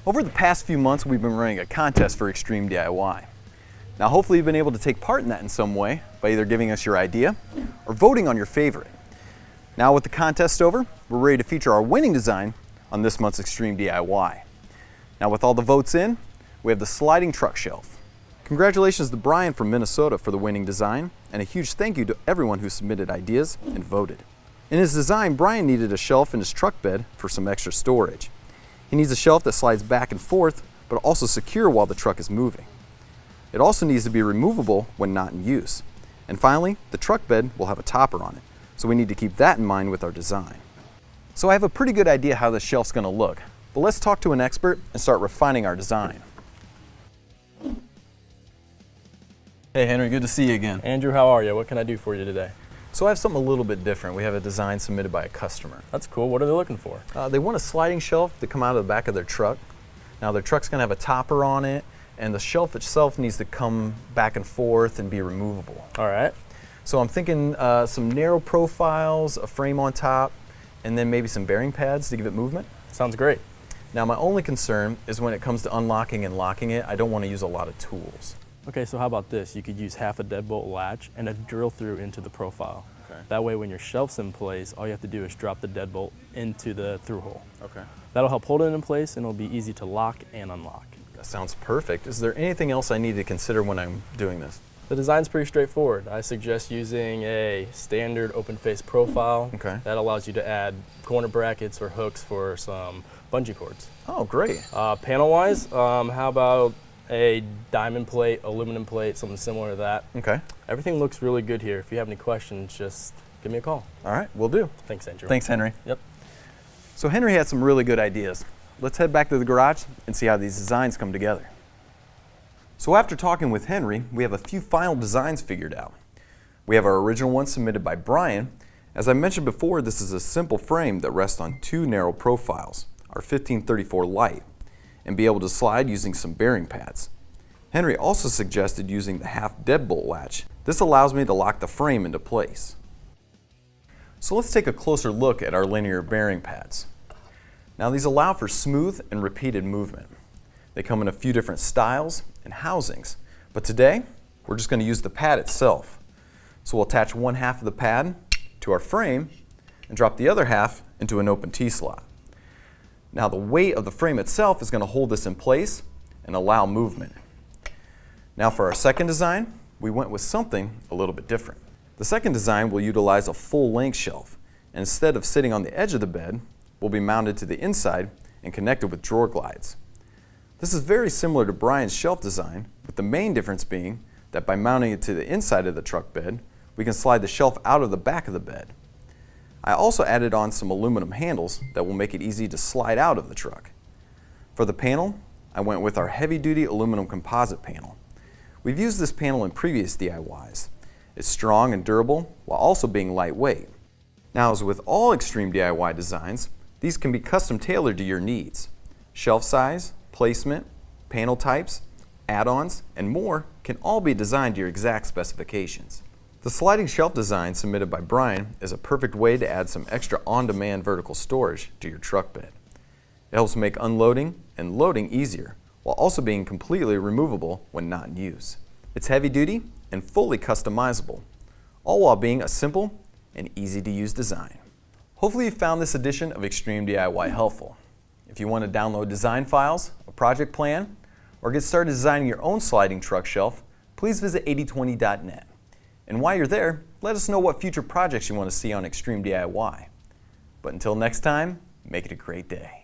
Over the past few months, we've been running a contest for Xtreme DIY. Now, hopefully you've been able to take part in that in some way by either giving us your idea or voting on your favorite. Now, with the contest over, we're ready to feature our winning design on this month's Xtreme DIY. Now, with all the votes in, we have the sliding truck shelf. Congratulations to Brian from Minnesota for the winning design, and a huge thank you to everyone who submitted ideas and voted. In his design, Brian needed a shelf in his truck bed for some extra storage. He needs a shelf that slides back and forth, but also secure while the truck is moving. It also needs to be removable when not in use. And finally, the truck bed will have a topper on it, so we need to keep that in mind with our design. So I have a pretty good idea how this shelf's going to look, but let's talk to an expert and start refining our design. Hey Henry, good to see you again. Andrew, how are you? What can I do for you today? So I have something a little bit different. We have a design submitted by a customer. That's cool. What are they looking for? They want a sliding shelf to come out of the back of their truck. Now their truck's going to have a topper on it, and the shelf itself needs to come back and forth and be removable. All right. So I'm thinking some narrow profiles, a frame on top, and then maybe some bearing pads to give it movement. Sounds great. Now my only concern is when it comes to unlocking and locking it, I don't want to use a lot of tools. Okay, so how about this? You could use half a deadbolt latch and a drill through into the profile. Okay. That way when your shelf's in place, all you have to do is drop the deadbolt into the through hole. Okay. That'll help hold it in place, and it'll be easy to lock and unlock. That sounds perfect. Is there anything else I need to consider when I'm doing this? The design's pretty straightforward. I suggest using a standard open face profile. Okay. That allows you to add corner brackets or hooks for some bungee cords. Oh, great. Panel-wise, how about a diamond plate, aluminum plate, something similar to that? Okay. Everything looks really good here. If you have any questions, just give me a call. All right, will do. Thanks, Andrew. Thanks, Henry. Yep. So Henry had some really good ideas. Let's head back to the garage and see how these designs come together. So after talking with Henry, we have a few final designs figured out. We have our original one submitted by Brian. As I mentioned before, this is a simple frame that rests on two narrow profiles, our 1534 light, and be able to slide using some bearing pads. Henry also suggested using the half deadbolt latch. This allows me to lock the frame into place. So let's take a closer look at our linear bearing pads. Now these allow for smooth and repeated movement. They come in a few different styles and housings, but today we're just going to use the pad itself. So we'll attach one half of the pad to our frame and drop the other half into an open T-slot. Now the weight of the frame itself is going to hold this in place and allow movement. Now for our second design, we went with something a little bit different. The second design will utilize a full-length shelf, and instead of sitting on the edge of the bed, will be mounted to the inside and connected with drawer glides. This is very similar to Brian's shelf design, with the main difference being that by mounting it to the inside of the truck bed, we can slide the shelf out of the back of the bed. I also added on some aluminum handles that will make it easy to slide out of the truck. For the panel, I went with our heavy-duty aluminum composite panel. We've used this panel in previous DIYs. It's strong and durable while also being lightweight. Now, as with all Xtreme DIY designs, these can be custom tailored to your needs. Shelf size, placement, panel types, add-ons, and more can all be designed to your exact specifications. The sliding shelf design submitted by Brian is a perfect way to add some extra on-demand vertical storage to your truck bed. It helps make unloading and loading easier, while also being completely removable when not in use. It's heavy-duty and fully customizable, all while being a simple and easy-to-use design. Hopefully you found this edition of Xtreme DIY helpful. If you want to download design files, a project plan, or get started designing your own sliding truck shelf, please visit 8020.net. And while you're there, let us know what future projects you want to see on Xtreme DIY. But until next time, make it a great day.